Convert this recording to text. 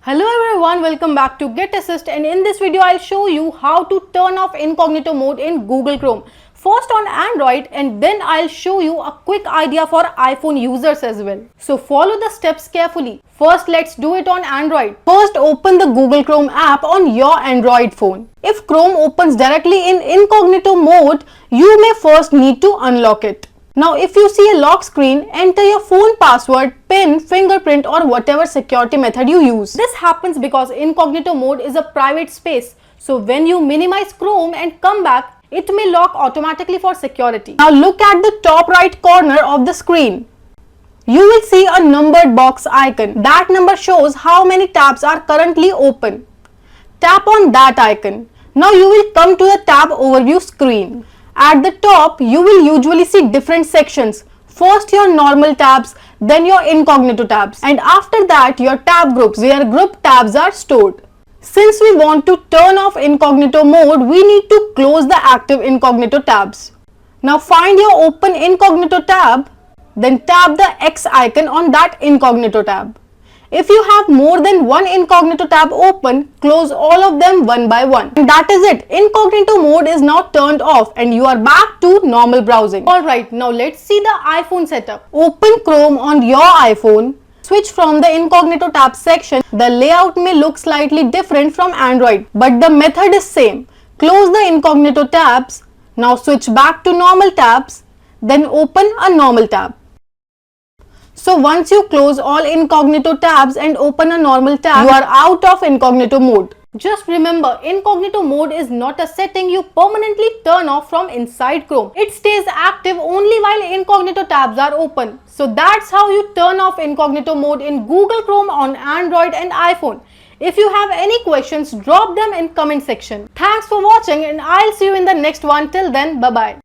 Hello everyone, welcome back to GetAssist, and in this video I'll show you how to turn off incognito mode in Google Chrome. First on Android, and then I'll show you a quick idea for iPhone users as well. So follow the steps carefully. First, let's do it on Android. First, open the Google Chrome app on your Android phone. If Chrome opens directly in incognito mode, you may first need to unlock it. Now, if you see a lock screen, enter your phone password, PIN, fingerprint or whatever security method you use. This happens because incognito mode is a private space. So when you minimize Chrome and come back, it may lock automatically for security. Now look at the top right corner of the screen. You will see a numbered box icon. That number shows how many tabs are currently open. Tap on that icon. Now you will come to the tab overview screen. At the top, you will usually see different sections. First your normal tabs, then your incognito tabs, and after that your tab groups where group tabs are stored. Since we want to turn off incognito mode, we need to close the active incognito tabs. Now find your open incognito tab, then tap the X icon on that incognito tab. If you have more than one incognito tab open, close all of them one by one. And that is it. Incognito mode is now turned off and you are back to normal browsing. Alright, now let's see the iPhone setup. Open Chrome on your iPhone. Switch from the incognito tab section. The layout may look slightly different from Android, but the method is same. Close the incognito tabs. Now switch back to normal tabs. Then open a normal tab. So once you close all incognito tabs and open a normal tab, you are out of incognito mode. Just remember, incognito mode is not a setting you permanently turn off from inside Chrome. It stays active only while incognito tabs are open. So that's how you turn off incognito mode in Google Chrome on Android and iPhone. If you have any questions, drop them in comment section. Thanks for watching and I'll see you in the next one. Till then, bye-bye.